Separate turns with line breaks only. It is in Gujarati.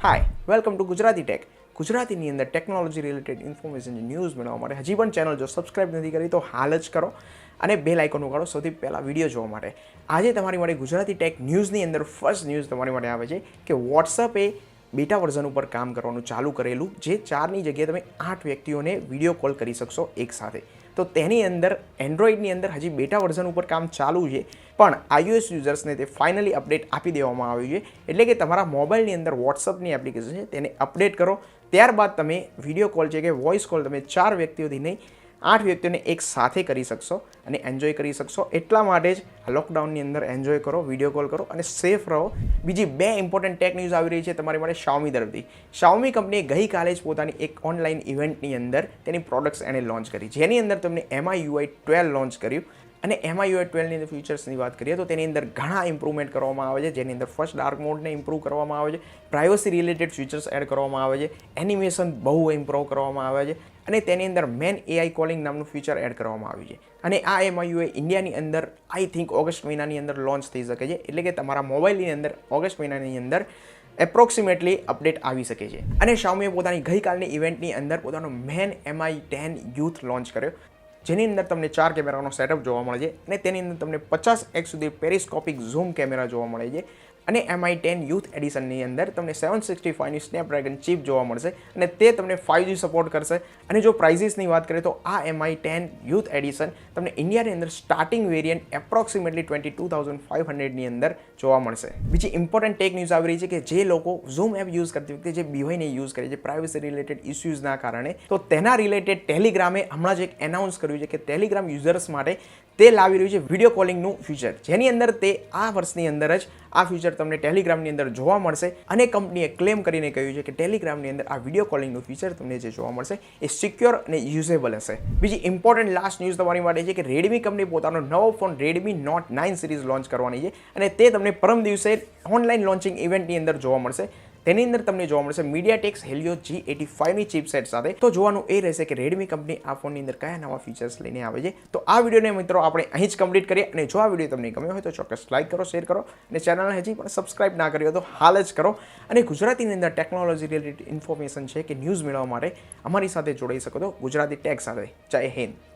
Hi welcome to Gujarati tech. ગુજરાતીની અંદર ટેકનોલોજી રિલેટેડ ઇન્ફોર્મેશન ન્યૂઝ મેળવવા માટે હજી પણ ચેનલ જો સબસ્ક્રાઇબ નથી કરી તો હાલ જ કરો અને બેલ આઇકોન ઉગાડો સૌથી પહેલાં વિડીયો જોવા માટે. આજે તમારી માટે ગુજરાતી ટેક ન્યૂઝની અંદર ફર્સ્ટ ન્યૂઝ તમારી માટે આવે છે કે વોટ્સઅપે બીટા વર્ઝન ઉપર કામ કરવાનું ચાલુ કરેલું, જે 4ની જગ્યાએ તમે 8 વ્યક્તિઓને વિડીયો કોલ કરી શકશો એકસાથે. તો તેની અંદર એન્ડ્રોઈડની અંદર હજી બેટા વર્ઝન ઉપર કામ ચાલુ છે, પણ iOS યુઝર્સને તે ફાઇનલી અપડેટ આપી દેવામાં આવ્યું છે. એટલે કે તમારા મોબાઈલની અંદર વોટ્સઅપની એપ્લિકેશન છે તેને અપડેટ કરો, ત્યારબાદ તમે વિડીયો કોલ છે કે વોઇસ કોલ તમે 4 વ્યક્તિઓથી નહીં 8 વ્યક્તિઓને એક સાથે કરી શકશો અને એન્જોય કરી શકશો. એટલા માટે જ લોકડાઉનની અંદર એન્જોય કરો, વિડીયો કોલ કરો અને સેફ રહો. બીજી 2 ઇમ્પોર્ટન્ટ ટેક ન્યૂઝ આવી રહી છે તમારી માટે Xiaomi તરફથી. Xiaomi કંપનીએ ગઈકાલે જ પોતાની એક ઓનલાઈન ઇવેન્ટની અંદર તેની પ્રોડક્ટ્સ એણે લોન્ચ કરી, જેની અંદર તમને MIUI 12 લોન્ચ કર્યું. અને MIUI 12ની અંદર ફીચર્સની વાત કરીએ તો તેની અંદર ઘણા ઇમ્પ્રુવમેન્ટ કરવામાં આવે છે, જેની અંદર ફર્સ્ટ ડાર્ક મોડને ઇમ્પ્રૂવ કરવામાં આવે છે, પ્રાઇવસી રિલેટેડ ફીચર્સ એડ કરવામાં આવે છે, એનિમેશન બહુ ઇમ્પ્રૂવ કરવામાં આવે છે અને તેની અંદર મેન AI કોલિંગ નામનું ફીચર એડ કરવામાં આવ્યું છે. અને આ MIUI ઇન્ડિયાની અંદર આઈ થિંક ઓગસ્ટ મહિનાની અંદર લોન્ચ થઈ શકે છે. એટલે કે તમારા મોબાઈલની અંદર ઓગસ્ટ મહિનાની અંદર એપ્રોક્સિમેટલી અપડેટ આવી શકે છે. અને Xiaomiએ પોતાની ગઈકાલની ઇવેન્ટની અંદર પોતાનો મેન Mi 10 યુથ લોન્ચ કર્યો, જેની અંદર તમને 4 કેમેરાનો સેટઅપ જોવા મળે છે અને તેની અંદર તમને 50x સુધી પેરિસ્કોપિક ઝૂમ કેમેરા જોવા મળે છે. અને Mi 10 યુથ એડિશનની અંદર તમને 765ની સ્નેપડ્રેગન ચિપ જોવા મળશે અને તે તમને 5G સપોર્ટ કરશે. અને જો પ્રાઇઝિસની વાત કરીએ તો આ Mi 10 યુથ એડિશન તમને ઇન્ડિયાની અંદર સ્ટાર્ટિંગ વેરિયન્ટ એપ્રોક્સિમેટલી 22,500ની અંદર જોવા મળશે. બીજી ઇમ્પોર્ટન્ટ ટેક ન્યૂઝ આવી રહી છે કે જે લોકો ઝૂમ એપ યુઝ કરતી વખતે જે બીવાયને યુઝ કરે છે પ્રાઇવસી રિલેટેડ ઇસ્યુઝના કારણે, તો તેના રિલેટેડ ટેલિગ્રામે હમણાં જ એક એનાઉન્સ કર્યું છે કે ટેલિગ્રામ યુઝર્સ માટે તે લાવી રહ્યું છે વિડીયો કોલિંગનું ફીચર, જેની અંદર તે આ વર્ષની અંદર જ આ ફીચર તમને ટેલિગ્રામની અંદર જોવા મળશે. અને કંપનીએ ક્લેમ કરીને કહ્યું છે કે ટેલિગ્રામની અંદર આ વિડીયો કોલિંગનું ફીચર તમને જે જોવા મળશે એ સિક્યોર અને યુઝેબલ હશે. બીજી ઇમ્પોર્ટન્ટ લાસ્ટ ન્યૂઝ તમારી માટે છે કે રેડમી કંપની પોતાનો નવો phone Redmi Note 9 series launch કરવાની છે અને તે તમને પરમ દિવસે ઓનલાઈન લોન્ચિંગ ઇવેન્ટની અંદર જોવા મળશે. તેની અંદર તમને જોવા મળશે MediaTek Helio G85ની ચિપસેટ સાથે. તો જોવાનું એ રહેશે કે રેડમી કંપની આ ફોનની અંદર કયા નવા ફીચર્સ લઈને આવે છે. તો આ વિડીયોને મિત્રો આપણે અહીં જ કમ્પ્લીટ કરીએ. અને જો આ વિડીયો તમને ગમ્યો હોય તો ચોક્કસ લાઇક કરો, શેર કરો અને ચેનલને હજી પણ સબસ્ક્રાઇબ ના કરી હોય તો હાલ જ કરો. અને ગુજરાતીની અંદર ટેકનોલોજી રિલેટેડ ઇન્ફોર્મેશન છે કે ન્યૂઝ મેળવવા માટે અમારી સાથે જોડાઈ શકો તો ગુજરાતી ટેક સાથે. જય હિન્દ.